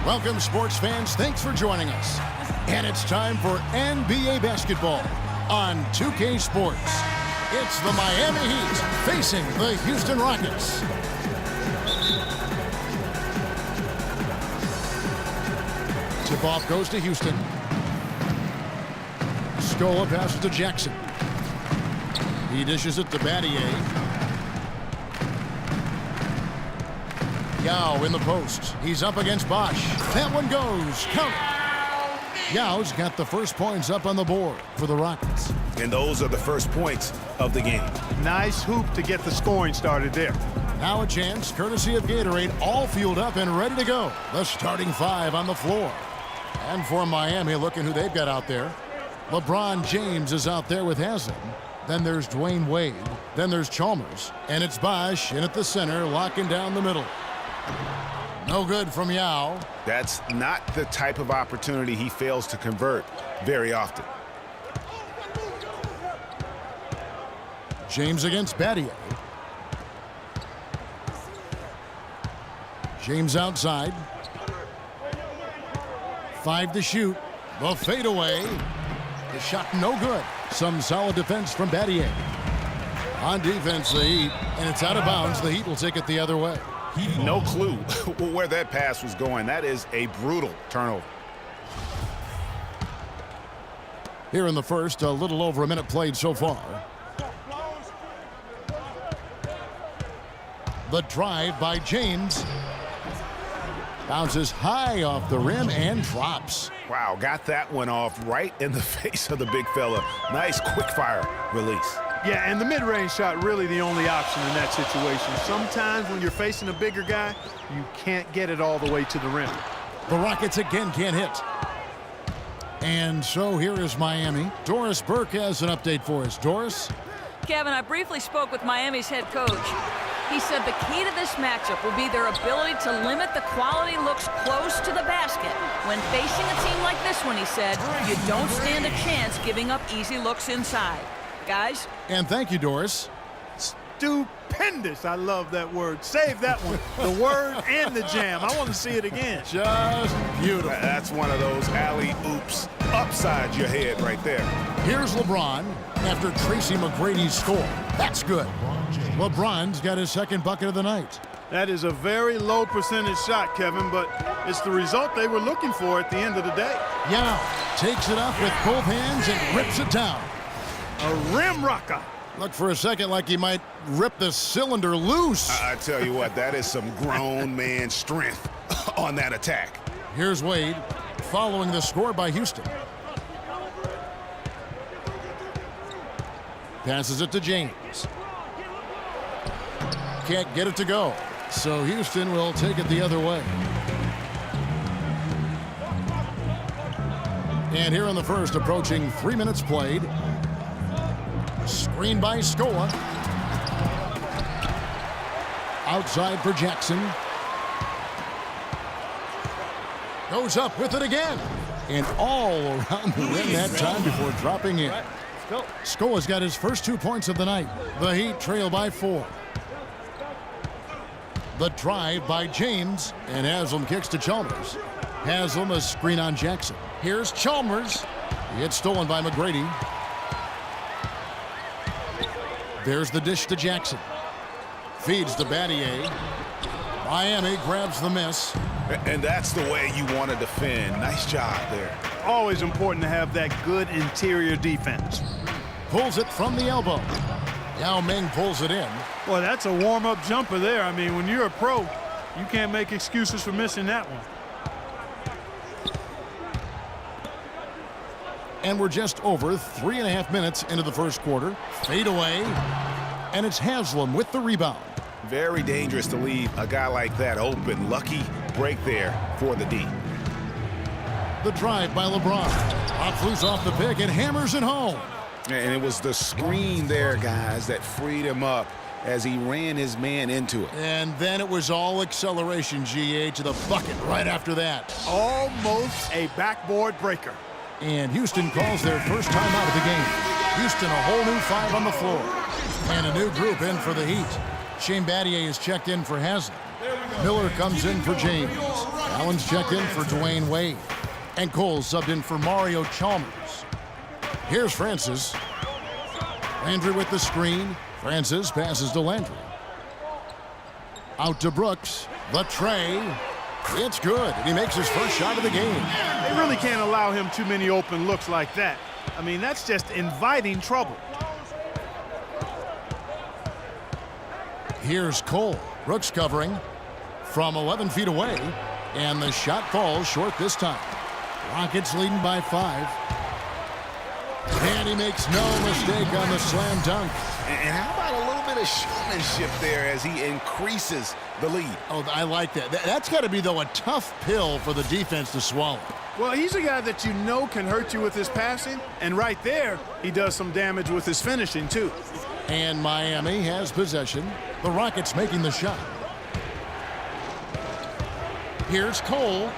Welcome, sports fans. Thanks for joining us. And it's time for NBA basketball on 2K Sports. It's the Miami Heat facing the Houston Rockets. Tip-off goes to Houston. Scola passes to Jackson. He dishes it to Battier. Yao in the post. He's up against Bosch. That one goes. Count it. Yao's got the first points up on the board for the Rockets. And those are the first points of the game. Nice hoop to get the scoring started there. Now a chance, courtesy of Gatorade, all fueled up and ready to go. The starting five on the floor. And for Miami, looking who they've got out there. LeBron James is out there with Haslam. Then there's Dwayne Wade. Then there's Chalmers. And it's Bosch in at the center, locking down the middle. No good from Yao. That's not the type of opportunity he fails to convert very often. James against Battier. James outside. 5 to shoot. The fadeaway. The shot no good. Some solid defense from Battier. On defense, the Heat. And it's out of bounds. The Heat will take it the other way. No clue where that pass was going. That is a brutal turnover. Here in the first, a little over a minute played so far. The drive by James. Bounces high off the rim and drops. Wow, got that one off right in the face of the big fella. Nice quick fire release. Yeah, and the mid-range shot really the only option in that situation. Sometimes when you're facing a bigger guy, you can't get it all the way to the rim. The Rockets again can't hit. And so here is Miami. Doris Burke has an update for us. Doris? Kevin, I briefly spoke with Miami's head coach. He said the key to this matchup will be their ability to limit the quality looks close to the basket. When facing a team like this one, he said, you don't stand a chance giving up easy looks inside. Guys? And thank you, Doris. Stupendous. I love that word. Save that one. The word and the jam. I want to see it again. Just beautiful. That's one of those alley-oops upside your head right there. Here's LeBron after Tracy McGrady's score. That's good. LeBron's got his second bucket of the night. That is a very low percentage shot, Kevin, but it's the result they were looking for at the end of the day. Yao takes it up with both hands and rips it down. A rim rocker. Looked for a second like he might rip the cylinder loose. I tell you what, that is some grown man strength on that attack. Here's Wade following the score by Houston. Passes it to James. Can't get it to go. So Houston will take it the other way. And here in the first, approaching 3 minutes played. Screen by Scola. Outside for Jackson. Goes up with it again. And all around the rim that time before dropping in. Scola's got his first 2 points of the night. The Heat trail by 4. The drive by James. And Haslam kicks to Chalmers. Haslam a screen on Jackson. Here's Chalmers. It's stolen by McGrady. There's the dish to Jackson. Feeds to Battier. Miami grabs the miss. And that's the way you want to defend. Nice job there. Always important to have that good interior defense. Pulls it from the elbow. Yao Ming pulls it in. Boy, that's a warm-up jumper there. I mean, when you're a pro, you can't make excuses for missing that one. And we're just over 3.5 minutes into the first quarter. Fade away. And it's Haslam with the rebound. Very dangerous to leave a guy like that open. Lucky break there for the D. The drive by LeBron. Pop loose off the pick and hammers it home. And it was the screen there, guys, that freed him up as he ran his man into it. And then it was all acceleration, GA, to the bucket right after that. Almost a backboard breaker. And Houston calls their first time out of the game. Houston, a whole new 5 on the floor. And a new group in for the Heat. Shane Battier is checked in for Haslam. Miller comes in for James. Allen's checked in for Dwayne Wade. And Cole subbed in for Mario Chalmers. Here's Francis. Landry with the screen. Francis passes to Landry. Out to Brooks. The tray. It's good. And he makes his first shot of the game. They really can't allow him too many open looks like that. I mean, that's just inviting trouble. Here's Cole. Brooks covering from 11 feet away. And the shot falls short this time. Rockets leading by 5. And he makes no mistake on the slam dunk. And how about a little bit of showmanship there as he increases the lead? Oh, I like that. That's got to be, though, a tough pill for the defense to swallow. Well, he's a guy that you know can hurt you with his passing. And right there, he does some damage with his finishing, too. And Miami has possession. The Rockets making the shot. Here's Cole.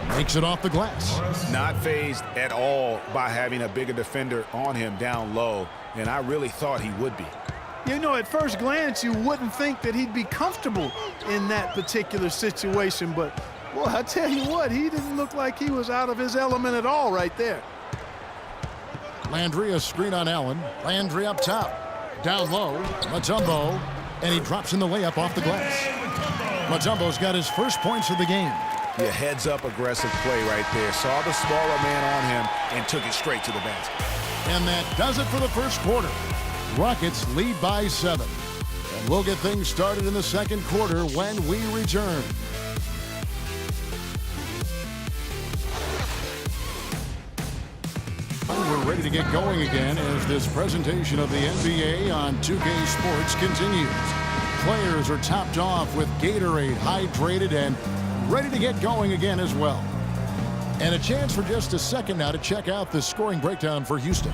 Makes it off the glass. Not fazed at all by having a bigger defender on him down low, and I really thought he would be. You know, at first glance, you wouldn't think that he'd be comfortable in that particular situation, but, well, I tell you what, he didn't look like he was out of his element at all right there. Landry, a screen on Allen. Landry up top. Down low, Mutombo, and he drops in the layup off the glass. Mutombo's got his first points of the game. Yeah, heads-up aggressive play right there. Saw the smaller man on him and took it straight to the basket. And that does it for the first quarter. Rockets lead by 7. And we'll get things started in the second quarter when we return. We're ready to get going again as this presentation of the NBA on 2K Sports continues. Players are topped off with Gatorade, hydrated, and ready to get going again as well. And a chance for just a second now to check out the scoring breakdown for Houston.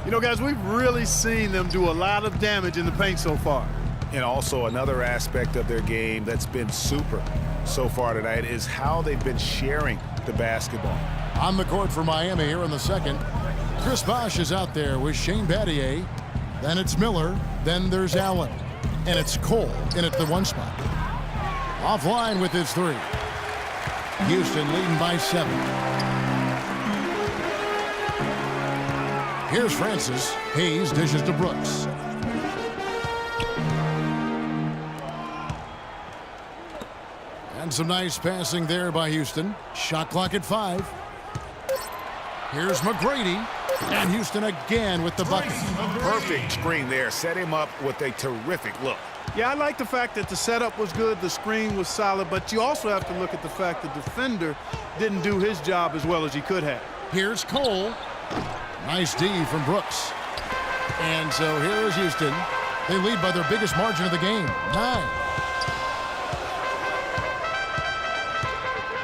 You know, guys, we've really seen them do a lot of damage in the paint so far. And also another aspect of their game that's been super so far tonight is how they've been sharing the basketball. On the court for Miami here in the second, Chris Bosh is out there with Shane Battier. Then it's Miller. Then there's Allen. And it's Cole in at the 1 spot. Offline with his 3. Houston leading by 7. Here's Francis. Hayes dishes to Brooks. And some nice passing there by Houston. Shot clock at 5. Here's McGrady. And Houston again with the bucket. Perfect screen there. Set him up with a terrific look. Yeah, I like the fact that the setup was good, the screen was solid, but you also have to look at the fact the defender didn't do his job as well as he could have. Here's Cole. Nice D from Brooks. And so here is Houston. They lead by their biggest margin of the game, 9.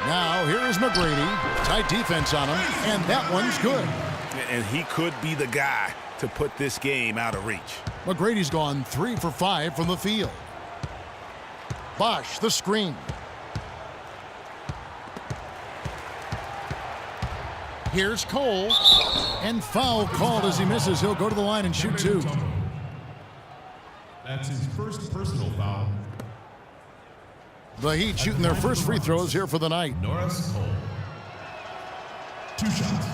Now here is McGrady. Tight defense on him, and that one's good. And he could be the guy to put this game out of reach. McGrady's gone 3 for 5 from the field. Bosh, the screen. Here's Cole. And foul called as he misses. He'll go to the line and shoot 2. That's his first personal foul. The Heat shooting their first free throws here for the night. Norris Cole. 2 shots.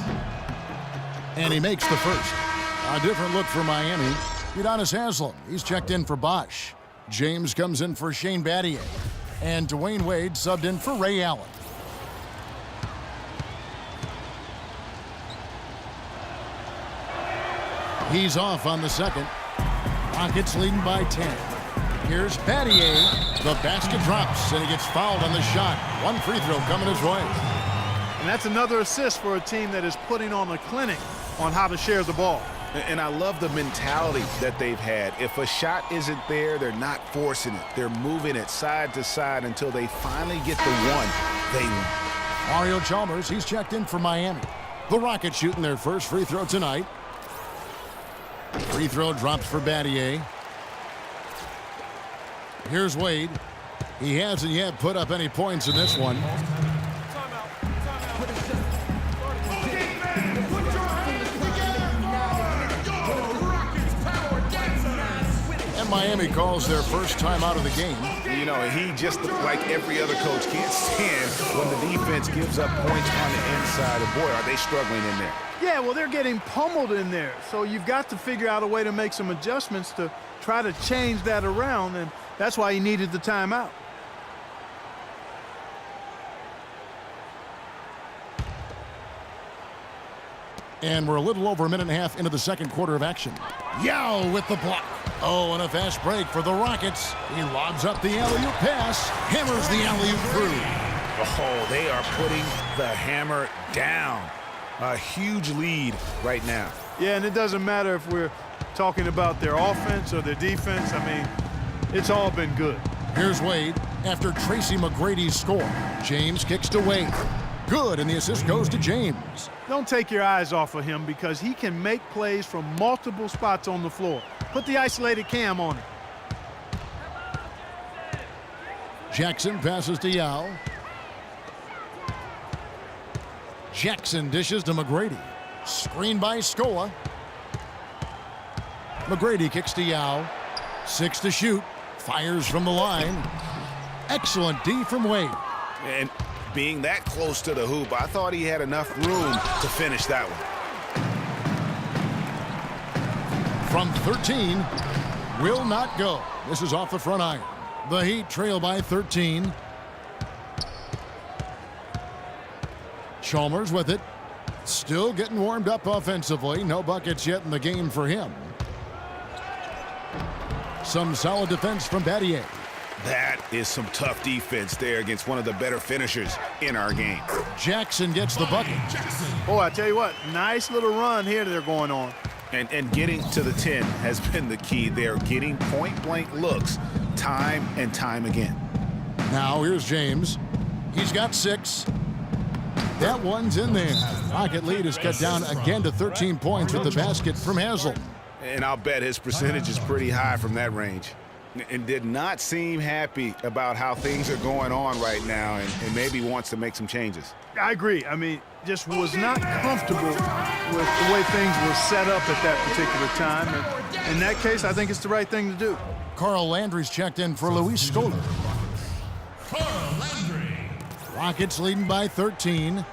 And he makes the first. A different look for Miami. Udonis Haslem, he's checked in for Bosh. James comes in for Shane Battier. And Dwayne Wade subbed in for Ray Allen. He's off on the second. Rockets leading by 10. Here's Battier. The basket drops, and he gets fouled on the shot. 1 free throw coming his way. And that's another assist for a team that is putting on a clinic on how to share the ball. And I love the mentality that they've had. If a shot isn't there, they're not forcing it. They're moving it side to side until they finally get the one they want. Mario Chalmers, he's checked in for Miami. The Rockets shooting their first free throw tonight. Free throw drops for Battier. Here's Wade. He hasn't yet put up any points in this one. And Miami calls their first time out of the game. You know, he just, like every other coach, can't stand when the defense gives up points on the inside. And boy, are they struggling in there. Yeah, well, they're getting pummeled in there. So you've got to figure out a way to make some adjustments to try to change that around, and that's why he needed the timeout. And we're a little over a minute and a half into the second quarter of action. Yao with the block. Oh, and a fast break for the Rockets. He lobs up the alley-oop pass, hammers the alley-oop through. Oh, they are putting the hammer down. A huge lead right now. Yeah, and it doesn't matter if we're talking about their offense or their defense. I mean, it's all been good. Here's Wade after Tracy McGrady's score. James kicks to Wade. Good, and the assist goes to James. Don't take your eyes off of him because he can make plays from multiple spots on the floor. Put the isolated cam on it. Jackson passes to Yao. Jackson dishes to McGrady. Screen by Scola. McGrady kicks to Yao. 6 to shoot. Fires from the line. Excellent D from Wade. And being that close to the hoop, I thought he had enough room to finish that one. From 13, will not go. This is off the front iron. The Heat trail by 13. Chalmers with it. Still getting warmed up offensively. No buckets yet in the game for him. Some solid defense from Battier. That is some tough defense there against one of the better finishers in our game. Jackson gets the bucket. Oh, I tell you what, nice little run here they're going on. And getting to the 10 has been the key. They're getting point-blank looks time and time again. Now here's James. He's got 6. That one's in there. Rocket lead is cut down again to 13 points with the basket from Hazel. And I'll bet his percentage is pretty high from that range. And did not seem happy about how things are going on right now and maybe wants to make some changes. I agree. I mean, just was not comfortable with the way things were set up at that particular time. And in that case, I think it's the right thing to do. Carl Landry's checked in for Luis Scola. Carl Landry. Rockets leading by 13.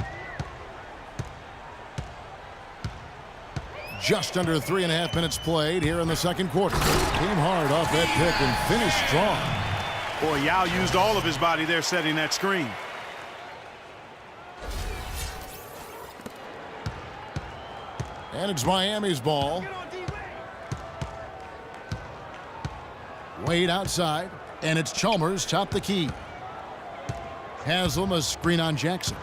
Just under 3.5 minutes played here in the second quarter. Came hard off that pick and finished strong. Boy, Yao used all of his body there setting that screen. And it's Miami's ball. Wade outside, and it's Chalmers top the key. Haslam a screen on Jackson.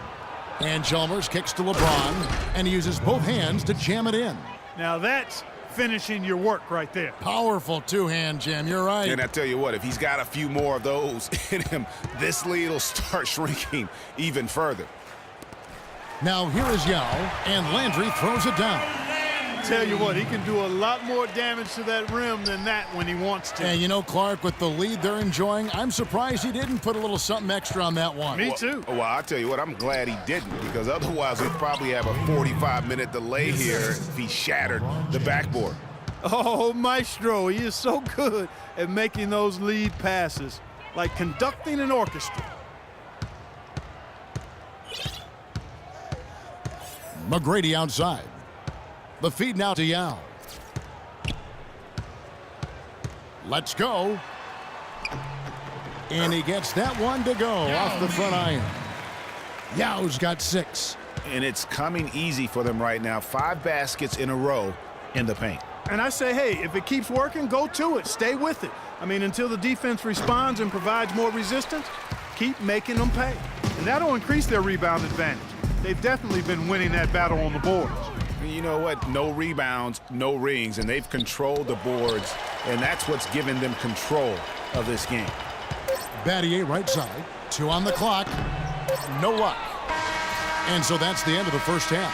And Chalmers kicks to LeBron, and he uses both hands to jam it in. Now that's finishing your work right there. Powerful two-hand jam, you're right. And I tell you what, if he's got a few more of those in him, this lead will start shrinking even further. Now here is Yao, and Landry throws it down. Tell you what, he can do a lot more damage to that rim than that when he wants to. And you know, Clark, with the lead they're enjoying, I'm surprised he didn't put a little something extra on that one. Me too. Well, I'll tell you what, I'm glad he didn't, because otherwise we'd probably have a 45-minute delay here if he shattered the backboard. Oh, Maestro, he is so good at making those lead passes, like conducting an orchestra. McGrady outside. The feed now to Yao. Let's go. And he gets that one to go off the front iron. Yao's got 6. And it's coming easy for them right now. 5 baskets in a row in the paint. And I say, hey, if it keeps working, go to it. Stay with it. I mean, until the defense responds and provides more resistance, keep making them pay. And that'll increase their rebound advantage. They've definitely been winning that battle on the boards. You know what? No rebounds, no rings, and they've controlled the boards, and that's what's given them control of this game. Battier right side. 2 on the clock. No luck. And so that's the end of the first half.